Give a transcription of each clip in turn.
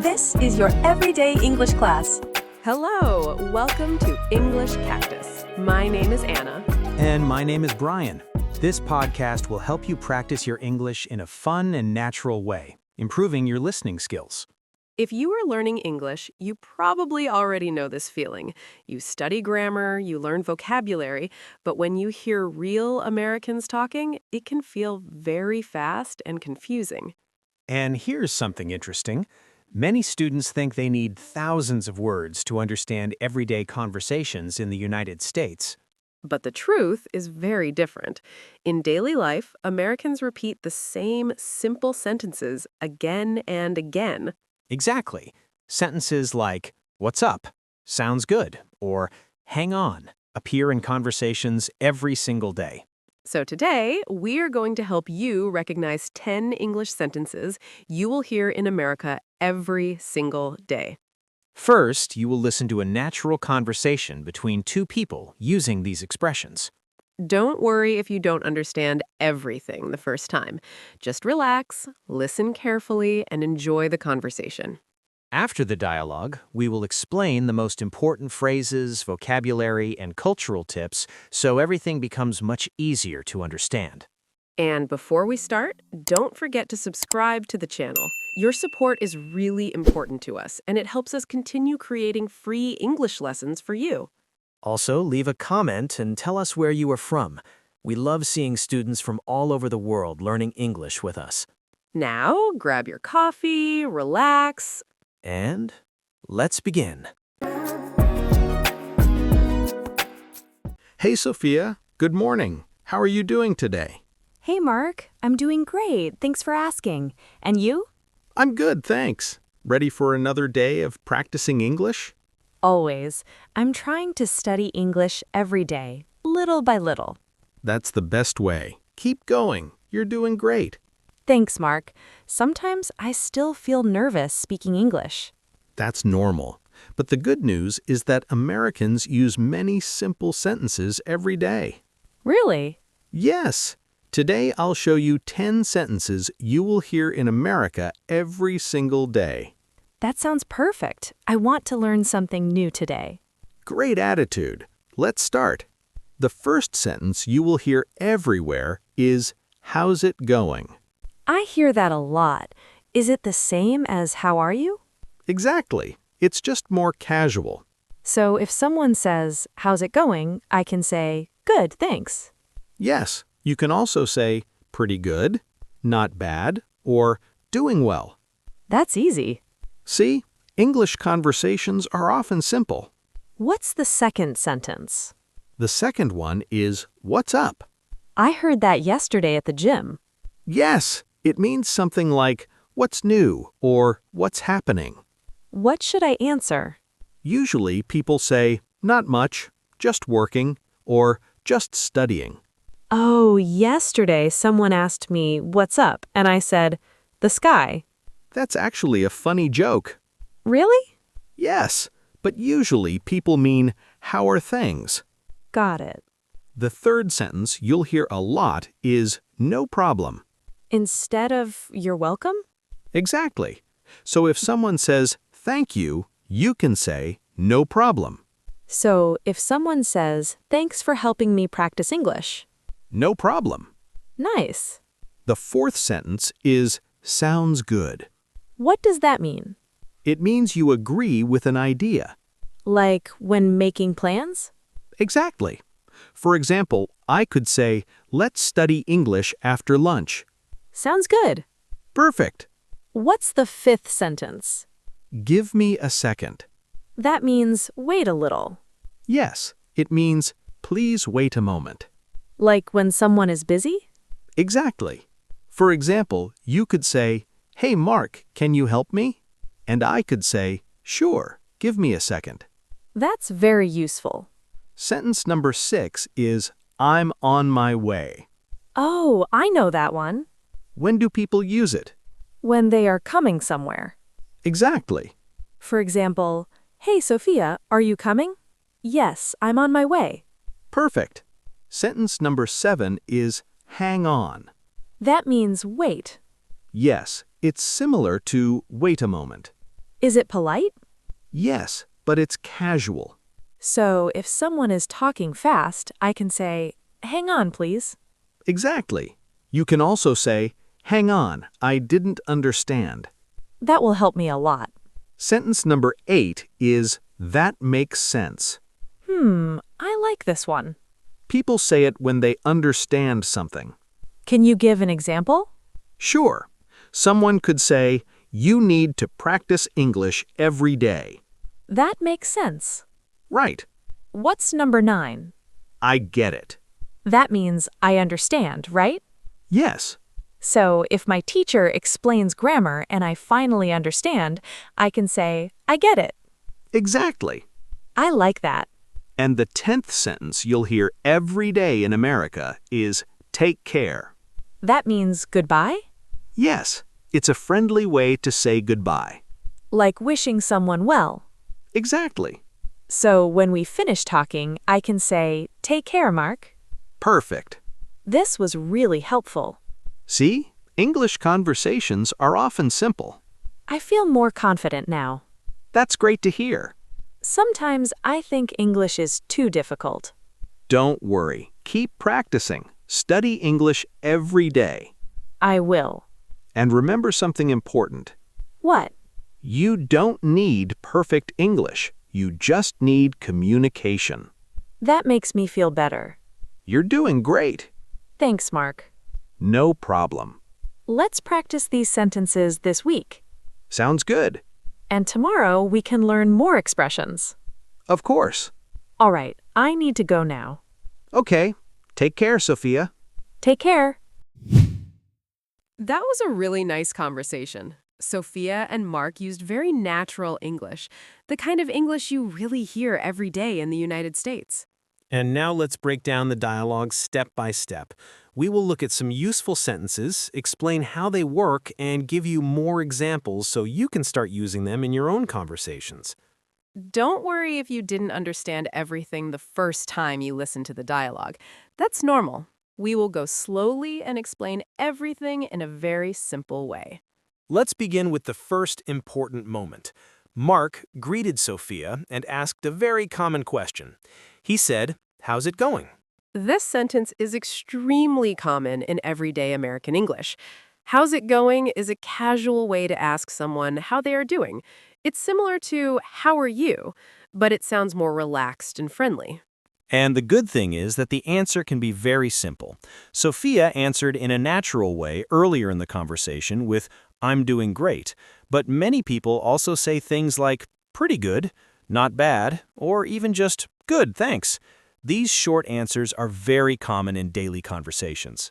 This is your everyday English class. Hello, welcome to English Cactus. My name is Anna. And my name is Brian. This podcast will help you practice your English in a fun and natural way, improving your listening skills. If you are learning English, you probably already know this feeling. You study grammar, you learn vocabulary, but when you hear real Americans talking, it can feel very fast and confusing. And here's something interesting. Many students think they need thousands of words to understand everyday conversations in the United States. But the truth is very different. In daily life, Americans repeat the same simple sentences again and again. Exactly. Sentences like, "What's up?" "Sounds good," or "Hang on," appear in conversations every single day. So today, we are going to help you recognize 10 English sentences you will hear in America every single day. First, you will listen to a natural conversation between two people using these expressions. Don't worry if you don't understand everything the first time. Just relax, listen carefully, and enjoy the conversation. After the dialogue, we will explain the most important phrases, vocabulary, and cultural tips so everything becomes much easier to understand. And before we start, don't forget to subscribe to the channel. Your support is really important to us, and it helps us continue creating free English lessons for you. Also, leave a comment and tell us where you are from. We love seeing students from all over the world learning English with us. Now, grab your coffee, relax. And let's begin. Hey, Sophia. Good morning. How are you doing today? Hey, Mark. I'm doing great. Thanks for asking. And you? I'm good, thanks. Ready for another day of practicing English? Always. I'm trying to study English every day, little by little. That's the best way. Keep going. You're doing great. Thanks, Mark. Sometimes I still feel nervous speaking English. That's normal. But the good news is that Americans use many simple sentences every day. Really? Yes. Today I'll show you 10 sentences you will hear in America every single day. That sounds perfect. I want to learn something new today. Great attitude. Let's start. The first sentence you will hear everywhere is, "How's it going?" I hear that a lot. Is it the same as how are you? Exactly. It's just more casual. So if someone says, how's it going? I can say, good, thanks. Yes, you can also say, pretty good, not bad, or doing well. That's easy. See, English conversations are often simple. What's the second sentence? The second one is, what's up? I heard that yesterday at the gym. Yes, it means something like, what's new, or what's happening. What should I answer? Usually people say, not much, just working, or just studying. Oh, yesterday someone asked me, what's up? And I said, the sky. That's actually a funny joke. Really? Yes, but usually people mean, how are things? Got it. The third sentence you'll hear a lot is, no problem. Instead of, you're welcome? Exactly. So if someone says, thank you, you can say, no problem. So if someone says, thanks for helping me practice English. No problem. Nice. The fourth sentence is, sounds good. What does that mean? It means you agree with an idea. Like when making plans? Exactly. For example, I could say, let's study English after lunch. Sounds good. Perfect. What's the fifth sentence? Give me a second. That means wait a little. Yes, it means, please wait a moment. Like when someone is busy? Exactly. For example, you could say, hey, Mark, can you help me? And I could say, sure, give me a second. That's very useful. Sentence number 6 is, I'm on my way. Oh, I know that one. When do people use it? When they are coming somewhere. Exactly. For example, hey, Sophia, are you coming? Yes, I'm on my way. Perfect. Sentence number 7 is, hang on. That means wait. Yes, it's similar to wait a moment. Is it polite? Yes, but it's casual. So if someone is talking fast, I can say, hang on, please. Exactly. You can also say, hang on, I didn't understand. That will help me a lot. Sentence number 8 is, that makes sense. I like this one. People say it when they understand something. Can you give an example? Sure. Someone could say, you need to practice English every day. That makes sense. Right. What's number 9? I get it. That means I understand, right? Yes. So if my teacher explains grammar and I finally understand, I can say, I get it. Exactly. I like that. And the 10th sentence you'll hear every day in America is, take care. That means goodbye? Yes, it's a friendly way to say goodbye. Like wishing someone well. Exactly. So when we finish talking, I can say, take care, Mark. Perfect. This was really helpful. See? English conversations are often simple. I feel more confident now. That's great to hear. Sometimes I think English is too difficult. Don't worry. Keep practicing. Study English every day. I will. And remember something important. What? You don't need perfect English. You just need communication. That makes me feel better. You're doing great. Thanks, Mark. No problem. Let's practice these sentences this week. Sounds good. And tomorrow we can learn more expressions. Of course. All right, I need to go now. Okay. Take care, Sophia. Take care. That was a really nice conversation. Sophia and Mark used very natural English, the kind of English you really hear every day in the United States. And now let's break down the dialogue step by step. We will look at some useful sentences, explain how they work, and give you more examples so you can start using them in your own conversations. Don't worry if you didn't understand everything the first time you listened to the dialogue. That's normal. We will go slowly and explain everything in a very simple way. Let's begin with the first important moment. Mark greeted Sophia and asked a very common question. He said, "How's it going?" This sentence is extremely common in everyday American English. How's it going is a casual way to ask someone how they are doing. It's similar to how are you, but it sounds more relaxed and friendly. And the good thing is that the answer can be very simple. Sophia answered in a natural way earlier in the conversation with, "I'm doing great," but many people also say things like, "pretty good," "not bad," or even just, "good, thanks." These short answers are very common in daily conversations.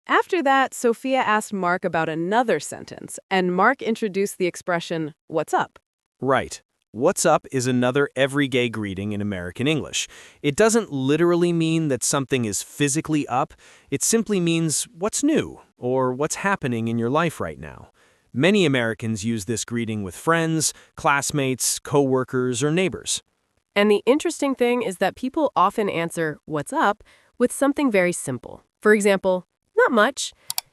After that, Sophia asked Mark about another sentence, and Mark introduced the expression, "What's up?" Right. What's up is another everyday greeting in American English. It doesn't literally mean that something is physically up. It simply means what's new or what's happening in your life right now. Many Americans use this greeting with friends, classmates, coworkers, or neighbors. And the interesting thing is that people often answer, "What's up?" with something very simple. For example, "Not much."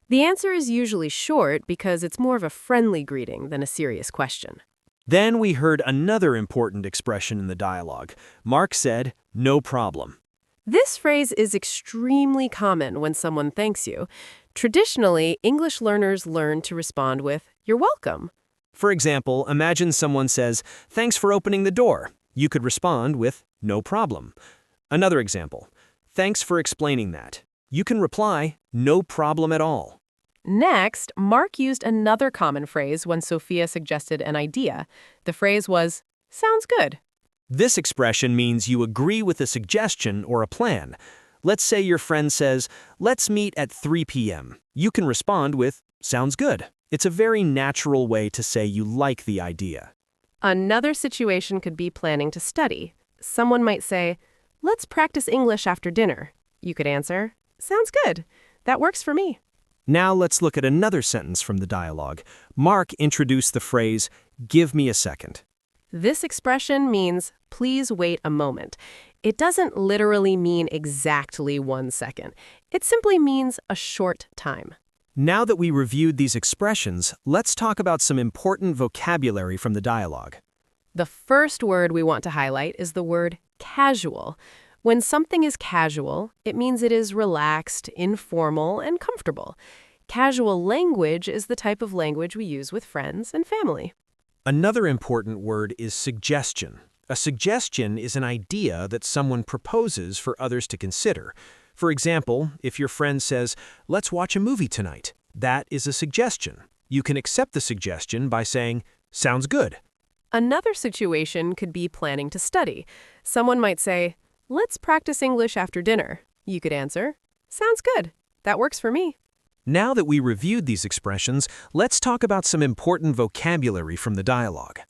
The answer is usually short because it's more of a friendly greeting than a serious question. Then we heard another important expression in the dialogue. Mark said, "No problem." This phrase is extremely common when someone thanks you. Traditionally, English learners learn to respond with, "You're welcome." For example, imagine someone says, "Thanks for opening the door." You could respond with, "No problem." Another example, "Thanks for explaining that." You can reply, "No problem at all." Next, Mark used another common phrase when Sophia suggested an idea. The phrase was, "Sounds good." This expression means you agree with a suggestion or a plan. Let's say your friend says, "Let's meet at 3 p.m." You can respond with, "Sounds good." It's a very natural way to say you like the idea. Another situation could be planning to study. Someone might say, "Let's practice English after dinner." You could answer, "Sounds good. That works for me." Now let's look at another sentence from the dialogue. Mark introduced the phrase, "Give me a second." This expression means, "Please wait a moment." It doesn't literally mean exactly 1 second. It simply means a short time. Now that we reviewed these expressions, let's talk about some important vocabulary from the dialogue. The first word we want to highlight is the word casual. When something is casual, it means it is relaxed, informal, and comfortable. Casual language is the type of language we use with friends and family. Another important word is suggestion. A suggestion is an idea that someone proposes for others to consider. For example, if your friend says, "Let's watch a movie tonight," that is a suggestion. You can accept the suggestion by saying, "Sounds good." Another situation could be planning to study. Someone might say, "Let's practice English after dinner." You could answer, "Sounds good. That works for me." Now that we reviewed these expressions, let's talk about some important vocabulary from the dialogue.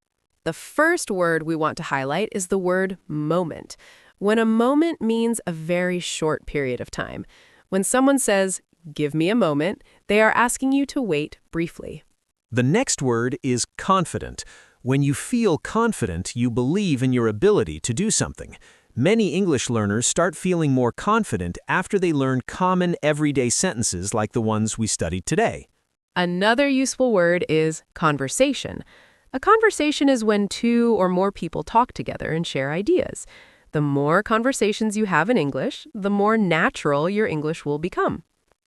The first word we want to highlight is the word moment. When a moment means a very short period of time. When someone says, "Give me a moment," they are asking you to wait briefly. The next word is confident. When you feel confident, you believe in your ability to do something. Many English learners start feeling more confident after they learn common everyday sentences like the ones we studied today. Another useful word is conversation. A conversation is when two or more people talk together and share ideas. The more conversations you have in English, the more natural your English will become.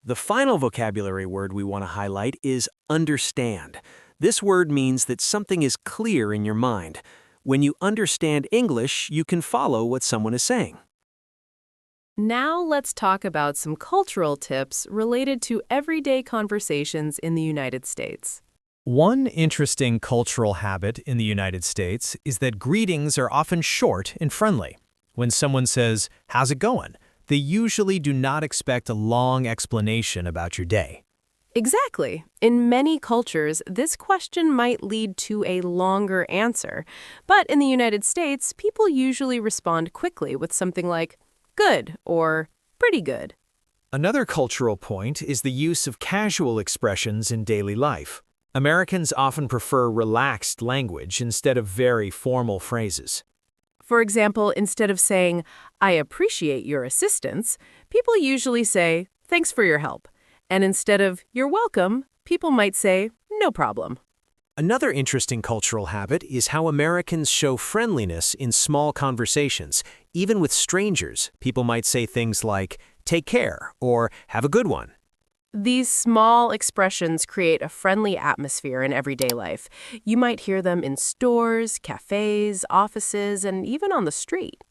The final vocabulary word we want to highlight is understand. This word means that something is clear in your mind. When you understand English, you can follow what someone is saying. Now let's talk about some cultural tips related to everyday conversations in the United States. One interesting cultural habit in the United States is that greetings are often short and friendly. When someone says, "How's it going?" they usually do not expect a long explanation about your day. Exactly. In many cultures, this question might lead to a longer answer. But in the United States, people usually respond quickly with something like, "Good," or "Pretty good." Another cultural point is the use of casual expressions in daily life. Americans often prefer relaxed language instead of very formal phrases. For example, instead of saying, "I appreciate your assistance," people usually say, "Thanks for your help." And instead of "You're welcome," people might say, "No problem." Another interesting cultural habit is how Americans show friendliness in small conversations. Even with strangers, people might say things like, "Take care," or "Have a good one." These small expressions create a friendly atmosphere in everyday life. You might hear them in stores, cafes, offices, and even on the street.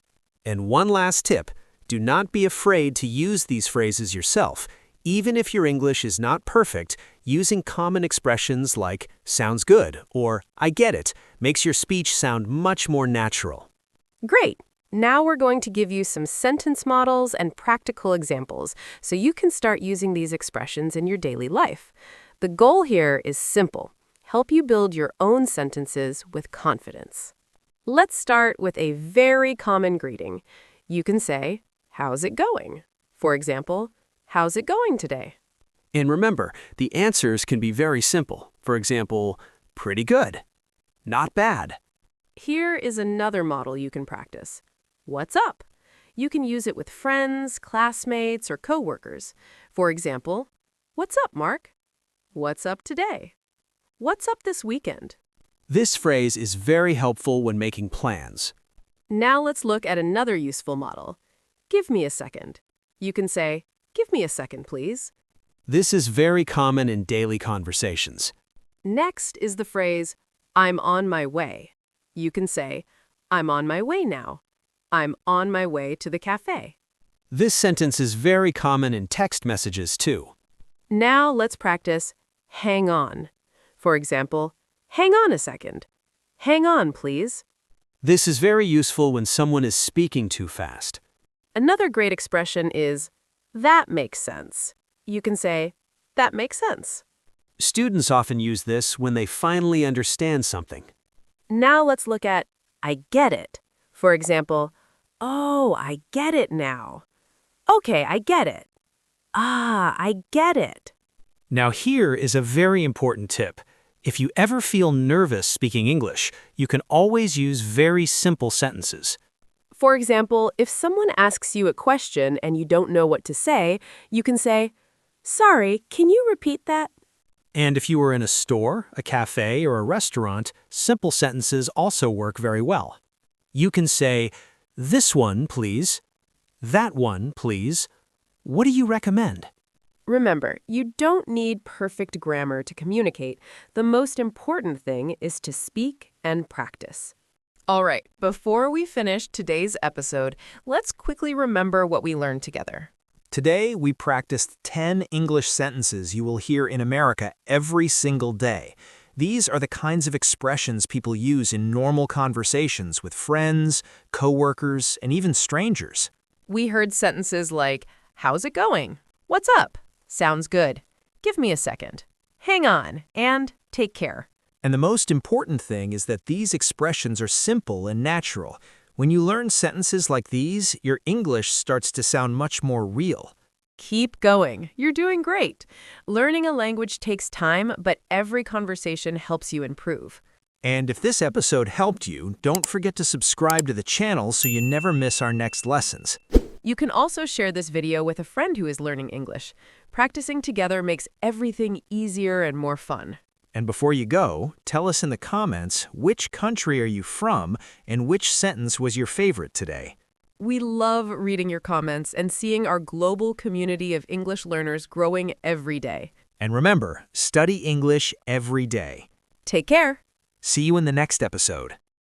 And one last tip, do not be afraid to use these phrases yourself. Even if your English is not perfect, using common expressions like "sounds good" or "I get it" makes your speech sound much more natural. Great! Now we're going to give you some sentence models and practical examples so you can start using these expressions in your daily life. The goal here is simple: help you build your own sentences with confidence. Let's start with a very common greeting. You can say, "How's it going?" For example, "How's it going today?" And remember, the answers can be very simple. For example, "Pretty good," "Not bad." Here is another model you can practice. "What's up?" You can use it with friends, classmates, or coworkers. For example, "What's up, Mark?" "What's up today?" "What's up this weekend?" This phrase is very helpful when making plans. Now let's look at another useful model. "Give me a second." You can say, "Give me a second, please." This is very common in daily conversations. Next is the phrase, "I'm on my way." You can say, "I'm on my way now." "I'm on my way to the cafe." This sentence is very common in text messages too. Now let's practice hang on. For example, "Hang on a second." "Hang on, please." This is very useful when someone is speaking too fast. Another great expression is, "That makes sense." You can say, "That makes sense." Students often use this when they finally understand something. Now let's look at "I get it." For example, "Oh, I get it now." "Okay, I get it." "Ah, I get it." Now here is a very important tip. If you ever feel nervous speaking English, you can always use very simple sentences. For example, if someone asks you a question and you don't know what to say, you can say, Sorry, can you repeat that? And if you were in a store, a cafe, or a restaurant, simple sentences also work very well. You can say, "This one, please." "That one, please." "What do you recommend?" Remember, you don't need perfect grammar to communicate. The most important thing is to speak and practice. All right, before we finish today's episode, let's quickly remember what we learned together. Today, we practiced 10 English sentences you will hear in America every single day. These are the kinds of expressions people use in normal conversations with friends, coworkers, and even strangers. We heard sentences like, "How's it going?" "What's up?" "Sounds good." "Give me a second." "Hang on," and "Take care." And the most important thing is that these expressions are simple and natural. When you learn sentences like these, your English starts to sound much more real. Keep going. You're doing great. Learning a language takes time, but every conversation helps you improve. And if this episode helped you, don't forget to subscribe to the channel so you never miss our next lessons. You can also share this video with a friend who is learning English. Practicing together makes everything easier and more fun. And before you go, tell us in the comments which country are you from and which sentence was your favorite today. We love reading your comments and seeing our global community of English learners growing every day. And remember, study English every day. Take care. See you in the next episode.